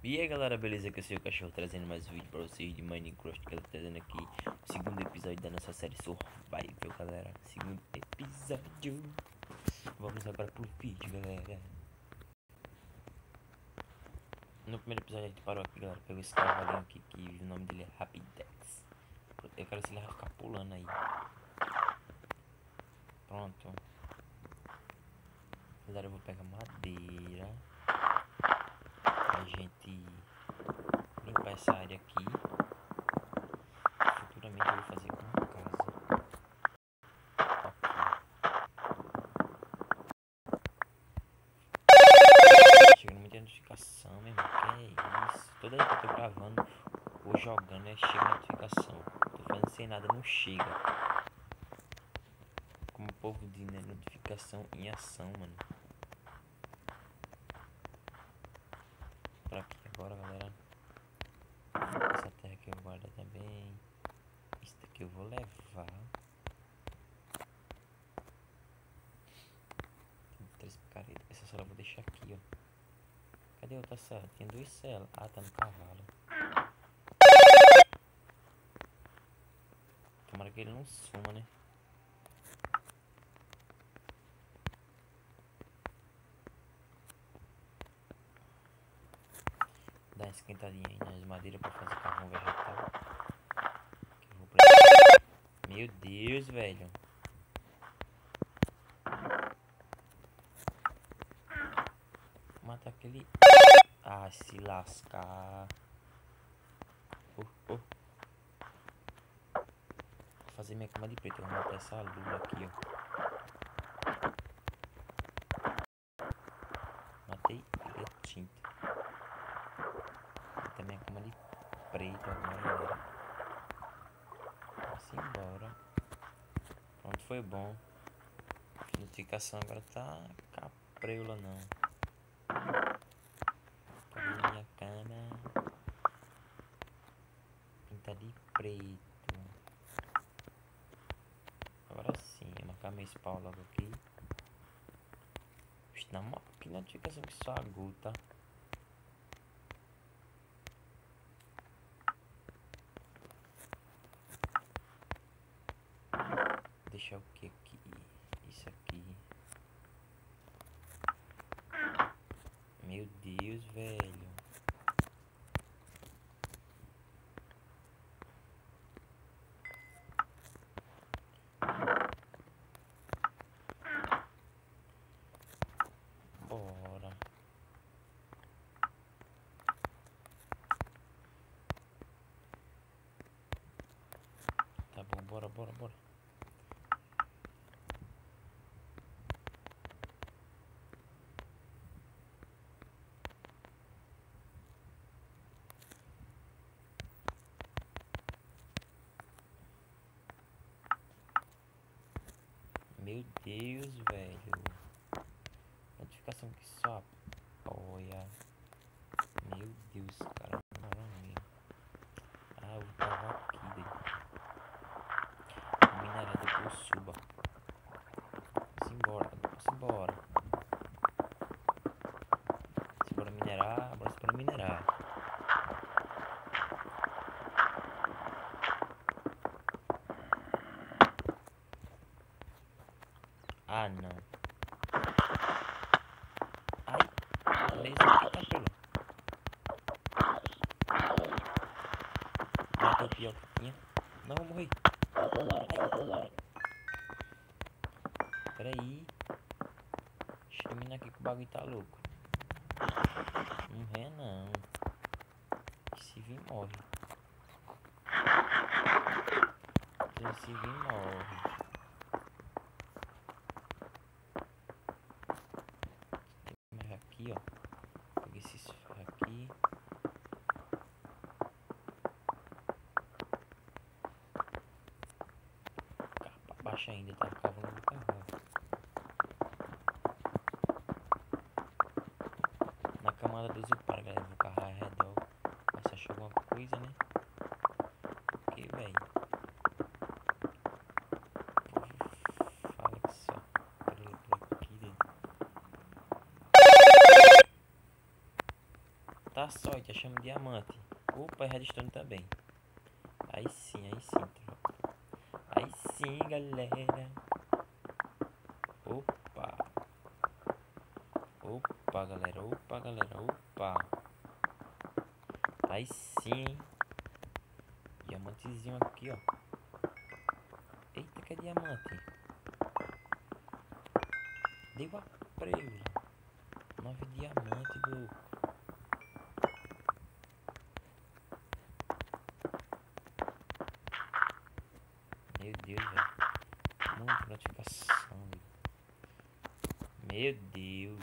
E aí galera, beleza? Que eu sou o Cachorro trazendo mais um vídeo pra vocês de Minecraft. Que eu tô trazendo aqui o segundo episódio da nossa série Survival, galera. Segundo episódio. Vamos agora pro vídeo, galera. No primeiro episódio a gente parou aqui, galera. Pegou esse cavalinho aqui que o nome dele é Rapidex. Eu quero se ele vai ficar pulando aí. Pronto. Galera, eu vou pegar madeira pra gente limpar essa área aqui. Futuramente eu vou fazer uma casa. Chegando muita notificação, meu irmão. Que é isso? Toda vez que eu tô gravando ou jogando, chega notificação. Tô fazendo sem nada, não chega. Como o povo diz, né? Notificação em ação, mano. Pra aqui agora, galera. Essa terra aqui eu guardo também. Isso daqui eu vou levar. Tem 3 picaretas. Essa só eu vou deixar aqui, ó. Cadê a outra cela? Tem 2 celas. Ah, tá no cavalo. Tomara que ele não suma, né? Dá uma esquentadinha aí nas madeiras pra fazer carvão vegetal. Que eu vou precisar. Meu Deus, velho. Mata aquele... Ah, se lascar. Vou fazer minha cama de preto. Eu vou matar essa lula aqui, ó. Matei ele é tinta. Matar minha cama de preto agora, galera. Vamos embora. Pronto, foi bom. A notificação agora tá capreula, não. Cadê minha cama? Pinta de preto. Agora sim, eu marcar meu spawn logo aqui. Na moto, que notificação que só aguta. Deixar o que aqui? Isso aqui. Meu Deus, velho. Bora. Tá bom, bora. Meu Deus, velho. Notificação que só apoia. Meu Deus, cara. Ah, eu vou travar aqui dele. Minerado que eu suba. Simbora. Bora minerar. Ah, não. Ai, beleza, aqui tá pelo. Matou o pior que tinha. Não, eu morri. Ai. Pera aí. Deixa eu terminar aqui que o bagulho tá louco. Não é não. Se vir, morre. Se vir, morre. Mas aqui, ó. Peguei esses ferros aqui. Capa baixa ainda, tá cavando do carro. Na camada do Zupar, galera. Vou carregar ao redor. Mas achou alguma coisa, né? Ok, velho. Fala que só. Por aqui, Tá sorte, achamos diamante. Opa, e redstone também. Aí sim, tropa. Aí sim, galera. Opa. Opa, galera. Opa, galera. Opa. Aí sim. Diamantezinho aqui, ó. Eita, que é diamante. Deu a prego. 9 diamantes, louco. Meu Deus, velho. Muita notificação, velho. Meu Deus.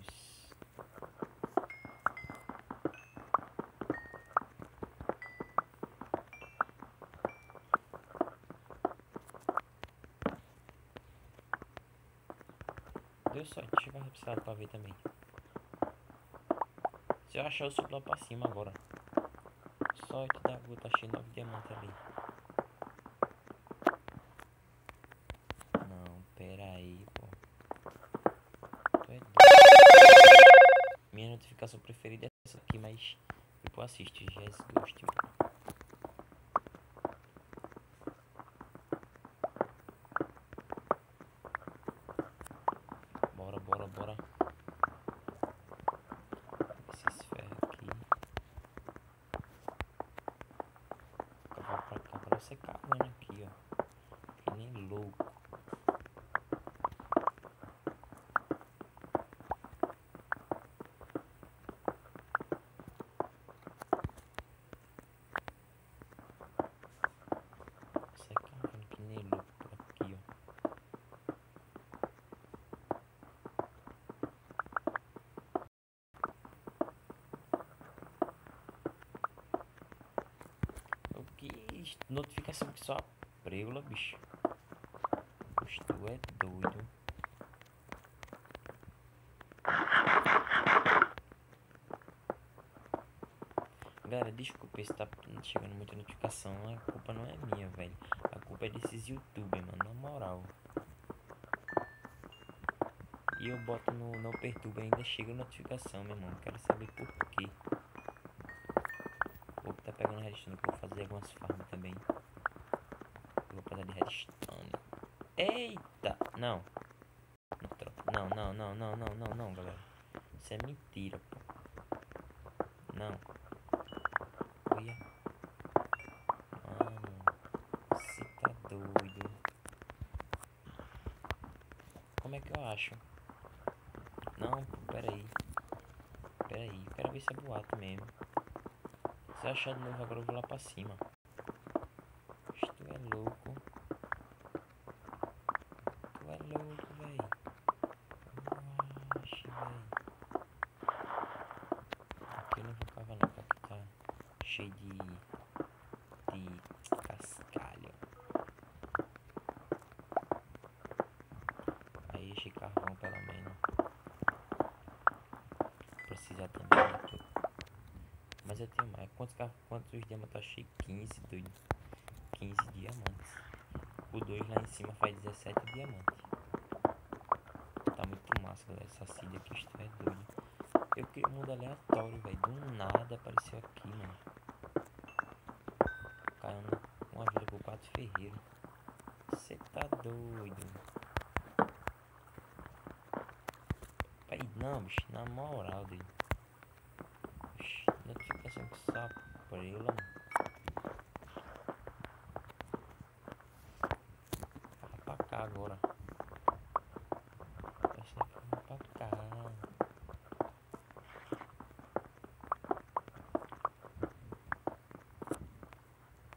Deu sorte, deixa eu ver esse lado pra ver também. Se eu achar, eu subo lá pra cima agora. Sorte da gota, achei 9 diamantes ali. Não, pera aí, pô. Tu é doido. Minha notificação preferida é essa aqui, mas tipo, assiste, Jesus Ghost. Bora, bora, bora. Esses ferros aqui. Cavar pra cá, pra você cavando aqui, ó. Que nem louco. Você cavando que nem louco por aqui, ó. O que? Notificação que só prego, bicho. Poxa, tu é doido. Galera, desculpa se tá chegando muita notificação. A culpa não é minha, velho. A culpa é desses youtubers, mano. Na moral. E eu boto no não perturba ainda chega notificação, meu irmão. Quero saber por quê. Vou tá pegando redstone que eu vou fazer algumas farms também. Eu vou precisar de redstone. Eita! Não. Não, não, não, não, não, não, não, galera. Isso é mentira, pô. Não. Olha. Mano. Você tá doido. Como é que eu acho? Não, pera aí. Pera aí. Eu quero ver se é boato mesmo. Se eu achar de novo agora eu vou lá pra cima. Tu é louco. Tu é louco, véi. Oxe, véi. Aqui eu não vou cavar não, porque aqui tá cheio de cascalho. Aí achei carvão pelo menos. Precisa também, né? Mas eu tenho mais. Quantos diamantes eu achei? 15, doido. 15 diamantes. O 2 lá em cima faz 17 diamantes. Tá muito massa, galera. Essa seed aqui, isto é doido. Eu queria um mundo aleatório, velho. Do nada apareceu aqui, mano. Caiu uma vila com 4 ferreiros. Você tá doido. Pai, não, bicho. Na moral, doido. Notificação que só prela, mano. Vai pra cá agora. Essa aqui vai pra cá.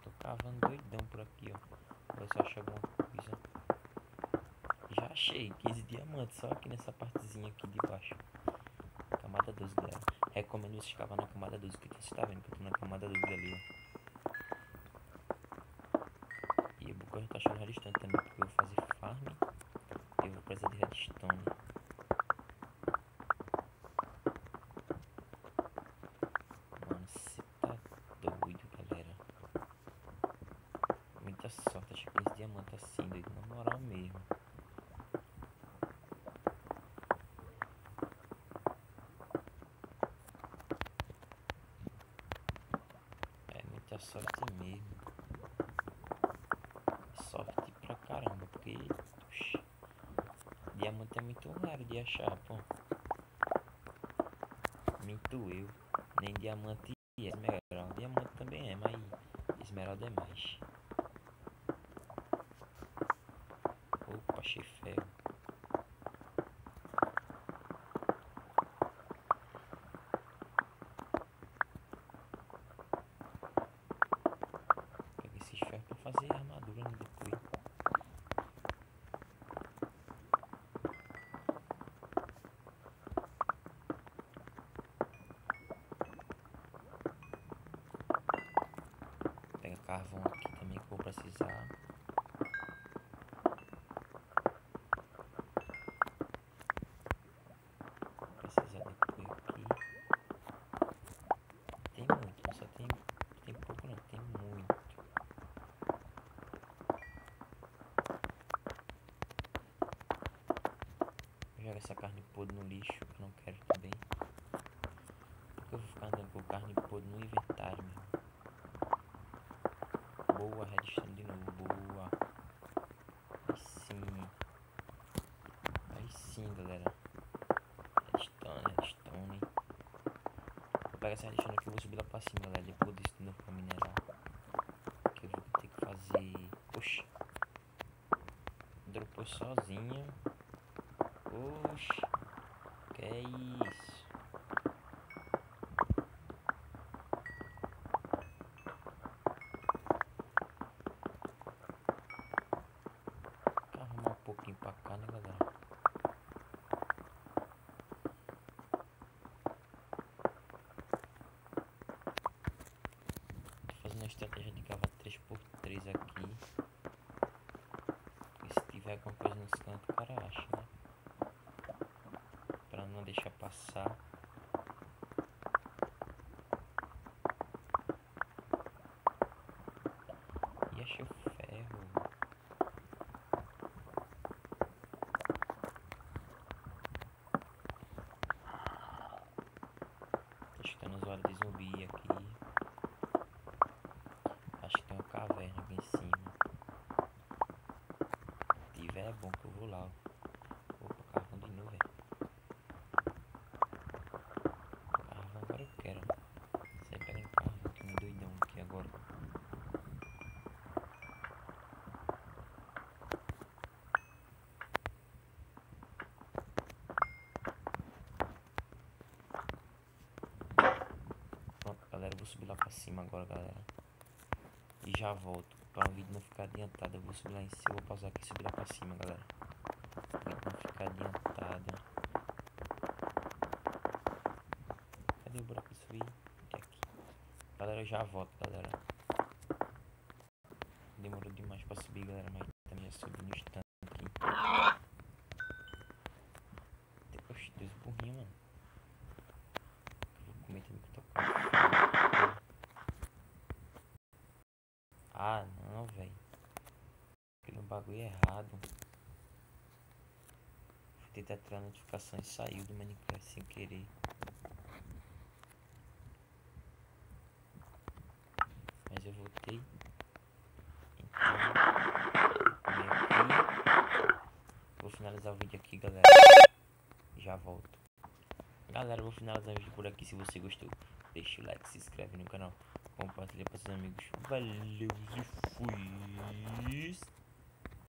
Tô cavando doidão por aqui, ó. Ver se eu acho alguma coisa. Já achei 15 diamantes só aqui nessa partezinha aqui de baixo. Camada 12, galera. Recomendo vocês cavar na camada 12, que você tá vendo que eu tô na camada 12 ali, ó. E o Buco já tá achando redstone também, porque eu vou fazer farm. Eu vou precisar de redstone. Mano, você tá doido, galera. Muita sorte, acho que 15 diamantes assim, doido. Na moral mesmo. sorte mesmo. Sorte pra caramba, porque oxi, diamante é muito raro de achar, pô. Minto eu. Nem diamante e esmeralda. Diamante também é, mas esmeralda é mais. Opa, achei ferro. Pega esses ferros pra fazer armadura no depois. Pega carvão aqui também que eu vou precisar. Precisar depois aqui. Tem muito, não só tem pouco não, tem muito. Vou jogar essa carne podre no lixo, que eu não quero também. Porque eu vou ficar andando com carne podre no inventário mesmo. Boa, redstone de novo, boa. Aí sim, galera. Redstone. Vou pegar essa redstone aqui e vou subir lá pra cima, galera. Depois disso de novo pra minerar. Que eu vou ter que fazer... Oxi. Dropou sozinho. Oxi. Que é isso? Vou arrumar um pouquinho pra cá, né, galera? Tô fazendo a estratégia de cavar 3x3 aqui. Porque se tiver alguma coisa nos cantos, o cara acha, né? Pra não deixar passar. E achei o ferro. Tô escutando os olhos de zumbi aqui. Acho que tem uma caverna aqui em cima. Se tiver é bom que eu vou lá. Opa, carvão de novo, velho. Carvão agora eu quero. Sai pegando carvão, que me doidão aqui agora. Pronto, galera, eu vou subir lá pra cima agora, galera. E já volto. Para o vídeo não ficar adiantado, eu vou subir lá em cima. Eu vou pausar aqui e subir lá pra cima, galera. Para o vídeo não ficar adiantado. Cadê o buraco de subir? É aqui. Galera, eu já volto, galera. Demorou demais pra subir, galera, mas também já subi no instante aqui. Oxi, 2 burrinhos, mano. Eu vou comer também que eu tô com fome. Ah, não, velho. Aquele bagulho errado. Fui tentar tirar a notificação e saiu do Minecraft sem querer. Mas eu voltei. Então, vou comer aqui. Vou finalizar o vídeo aqui, galera. Já volto. Galera, eu vou finalizar o vídeo por aqui. Se você gostou, deixa o like, se inscreve no canal, compartilha para seus amigos. Valeu e fui.